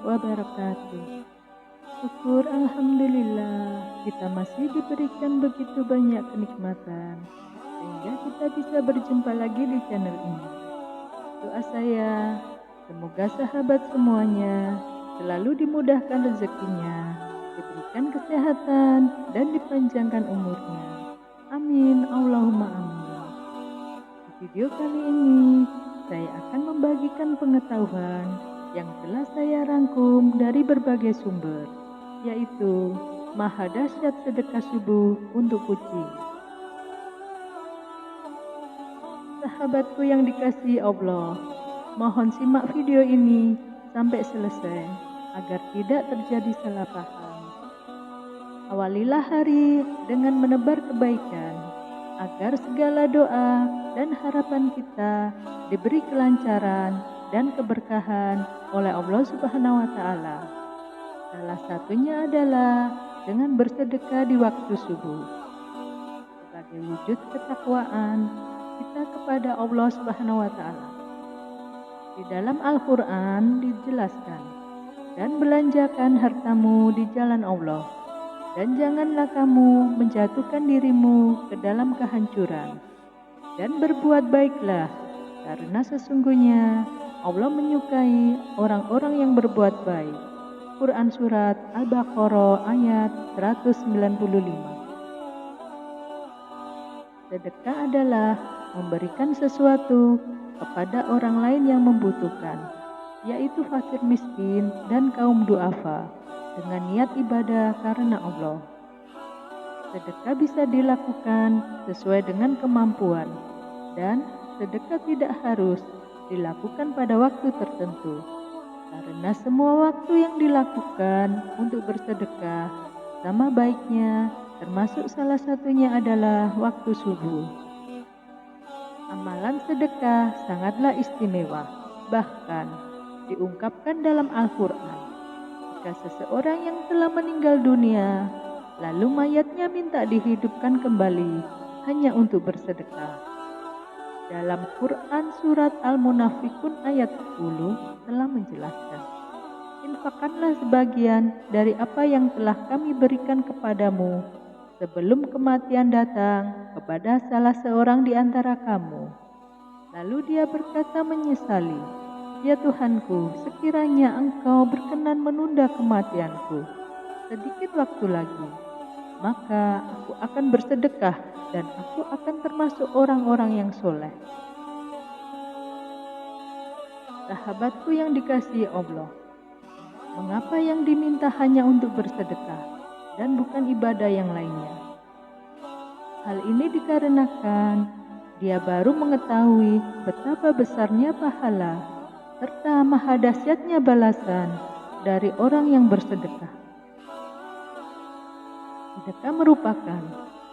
wabarakatuh. Syukur Alhamdulillah, kita masih diberikan begitu banyak kenikmatan, sehingga kita bisa berjumpa lagi di channel ini. Doa saya, semoga sahabat semuanya selalu dimudahkan rezekinya, diberikan kesehatan, dan dipanjangkan umurnya. Amin, Allahumma amin. Di video kali ini, saya akan membagikan pengetahuan yang telah saya rangkum dari berbagai sumber, yaitu maha dahsyat sedekah subuh untuk kucing. Sahabatku yang dikasihi Allah, mohon simak video ini sampai selesai agar tidak terjadi salah paham. Awalilah hari dengan menebar kebaikan, agar segala doa dan harapan kita diberi kelancaran dan keberkahan oleh Allah Subhanahu wa Ta'ala. Salah satunya adalah dengan bersedekah di waktu subuh, sebagai wujud ketakwaan kita kepada Allah Subhanahu wa Ta'ala. Di dalam Al-Quran dijelaskan, dan belanjakan hartamu di jalan Allah, dan janganlah kamu menjatuhkan dirimu ke dalam kehancuran, dan berbuat baiklah, karena sesungguhnya Allah menyukai orang-orang yang berbuat baik. Quran Surat Al-Baqarah ayat 195. Sedekah adalah memberikan sesuatu kepada orang lain yang membutuhkan, yaitu fakir miskin dan kaum duafa, dengan niat ibadah karena Allah. Sedekah bisa dilakukan sesuai dengan kemampuan, dan sedekah tidak harus dilakukan pada waktu tertentu, karena semua waktu yang dilakukan untuk bersedekah sama baiknya, termasuk salah satunya adalah waktu subuh. Amalan sedekah sangatlah istimewa, bahkan diungkapkan dalam Al-Quran. Jika seseorang yang telah meninggal dunia, lalu mayatnya minta dihidupkan kembali hanya untuk bersedekah. Dalam Quran Surat Al-Munafikun ayat 10 telah menjelaskan, infakkanlah sebagian dari apa yang telah kami berikan kepadamu sebelum kematian datang kepada salah seorang di antara kamu. Lalu dia berkata menyesali, ya Tuhanku, sekiranya Engkau berkenan menunda kematianku sedikit waktu lagi, maka aku akan bersedekah dan aku akan termasuk orang-orang yang soleh. Sahabatku yang dikasihi Allah, mengapa yang diminta hanya untuk bersedekah dan bukan ibadah yang lainnya? Hal ini dikarenakan dia baru mengetahui betapa besarnya pahala serta maha dahsyatnya balasan dari orang yang bersedekah. Sedekah merupakan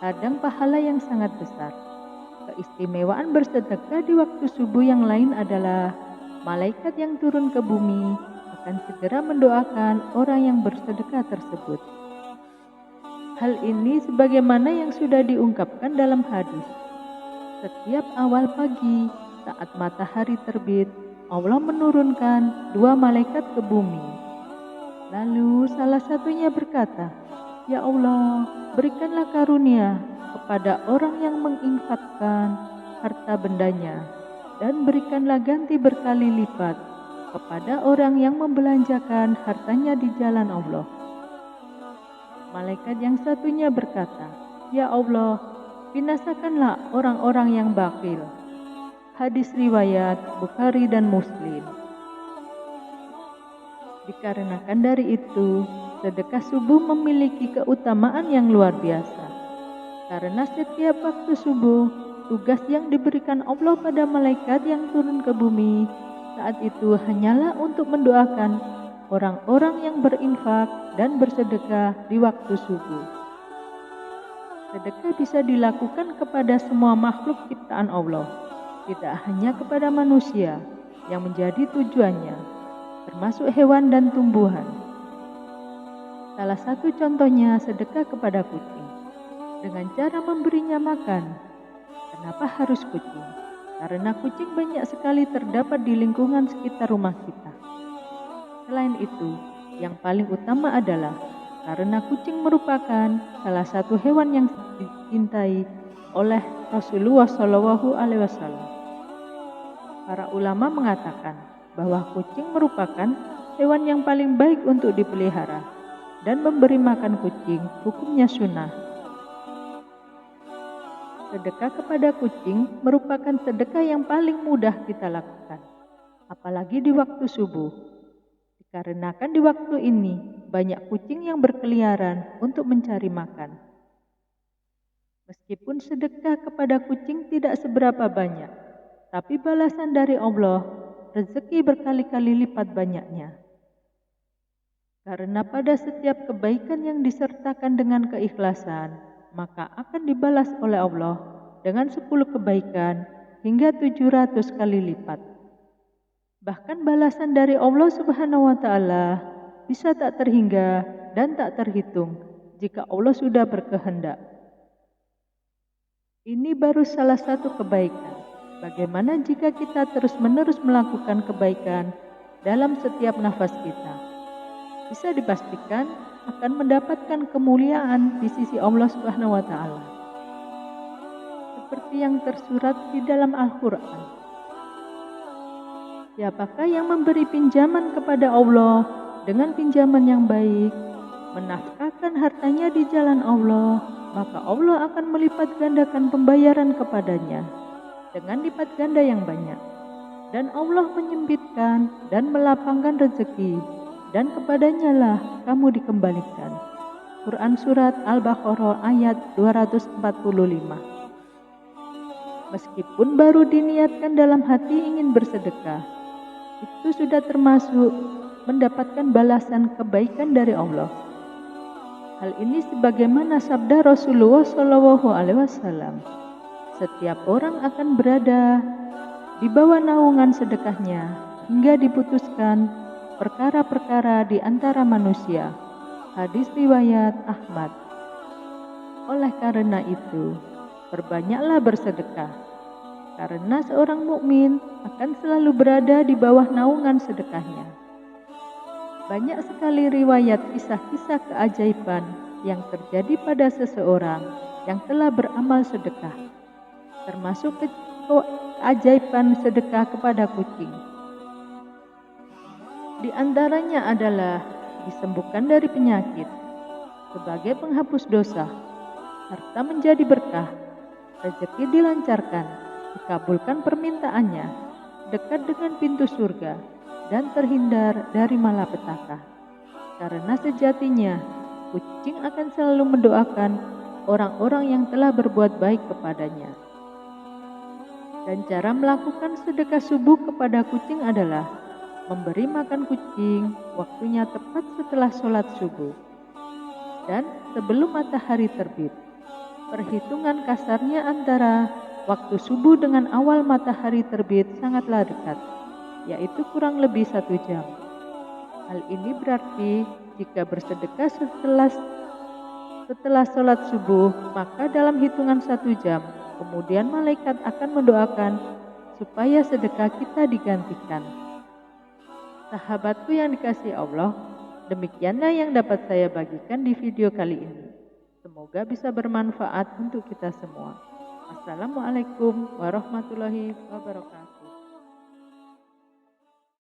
ladang pahala yang sangat besar. Keistimewaan bersedekah di waktu subuh yang lain adalah malaikat yang turun ke bumi akan segera mendoakan orang yang bersedekah tersebut. Hal ini sebagaimana yang sudah diungkapkan dalam hadis. Setiap awal pagi saat matahari terbit, Allah menurunkan 2 malaikat ke bumi. Lalu salah satunya berkata, ya Allah, berikanlah karunia kepada orang yang menginfakkan harta bendanya, dan berikanlah ganti berkali lipat kepada orang yang membelanjakan hartanya di jalan Allah. Malaikat yang satunya berkata, ya Allah, binasakanlah orang-orang yang bakhil. Hadis riwayat Bukhari dan Muslim. Dikarenakan dari itu, sedekah subuh memiliki keutamaan yang luar biasa. Karena setiap waktu subuh, tugas yang diberikan Allah pada malaikat yang turun ke bumi saat itu hanyalah untuk mendoakan orang-orang yang berinfak dan bersedekah di waktu subuh. Sedekah bisa dilakukan kepada semua makhluk ciptaan Allah, tidak hanya kepada manusia yang menjadi tujuannya, termasuk hewan dan tumbuhan. Salah satu contohnya sedekah kepada kucing, dengan cara memberinya makan. Kenapa harus kucing? Karena kucing banyak sekali terdapat di lingkungan sekitar rumah kita. Selain itu, yang paling utama adalah karena kucing merupakan salah satu hewan yang dicintai oleh Rasulullah SAW. Para ulama mengatakan bahwa kucing merupakan hewan yang paling baik untuk dipelihara, dan memberi makan kucing hukumnya sunnah. Sedekah kepada kucing merupakan sedekah yang paling mudah kita lakukan, apalagi di waktu subuh. Dikarenakan di waktu ini banyak kucing yang berkeliaran untuk mencari makan. Meskipun sedekah kepada kucing tidak seberapa banyak, tapi balasan dari Allah, rezeki berkali-kali lipat banyaknya. Karena pada setiap kebaikan yang disertakan dengan keikhlasan, maka akan dibalas oleh Allah dengan 10 kebaikan hingga 700 kali lipat. Bahkan balasan dari Allah Subhanahu wa Ta'ala bisa tak terhingga dan tak terhitung jika Allah sudah berkehendak. Ini baru salah satu kebaikan. Bagaimana jika kita terus-menerus melakukan kebaikan dalam setiap nafas kita? Bisa dipastikan akan mendapatkan kemuliaan di sisi Allah Subhanahu wa Ta'ala. Seperti yang tersurat di dalam Al-Quran. Siapakah yang memberi pinjaman kepada Allah dengan pinjaman yang baik, menafkahkan hartanya di jalan Allah, maka Allah akan melipat gandakan pembayaran kepadanya dengan lipat ganda yang banyak. Dan Allah menyempitkan dan melapangkan rezeki, dan kepadanya lah kamu dikembalikan. Quran Surat Al-Baqarah ayat 245. Meskipun baru diniatkan dalam hati ingin bersedekah, itu sudah termasuk mendapatkan balasan kebaikan dari Allah. Hal ini sebagaimana sabda Rasulullah SAW, setiap orang akan berada di bawah naungan sedekahnya hingga diputuskan perkara-perkara di antara manusia. Hadis riwayat Ahmad. Oleh karena itu, perbanyaklah bersedekah, karena seorang mukmin akan selalu berada di bawah naungan sedekahnya. Banyak sekali riwayat kisah-kisah keajaiban yang terjadi pada seseorang yang telah beramal sedekah, termasuk keajaiban sedekah kepada kucing. Di antaranya adalah disembuhkan dari penyakit, sebagai penghapus dosa, harta menjadi berkah, rezeki dilancarkan, dikabulkan permintaannya, dekat dengan pintu surga, dan terhindar dari malapetaka. Karena sejatinya, kucing akan selalu mendoakan orang-orang yang telah berbuat baik kepadanya. Dan cara melakukan sedekah subuh kepada kucing adalah memberi makan kucing waktunya tepat setelah sholat subuh dan sebelum matahari terbit. Perhitungan kasarnya antara waktu subuh dengan awal matahari terbit sangatlah dekat, yaitu kurang lebih 1 jam. Hal ini berarti jika bersedekah setelah sholat subuh, maka dalam hitungan 1 jam, kemudian malaikat akan mendoakan supaya sedekah kita digantikan. Sahabatku yang dikasihi Allah, demikianlah yang dapat saya bagikan di video kali ini. Semoga bisa bermanfaat untuk kita semua. Assalamualaikum warahmatullahi wabarakatuh.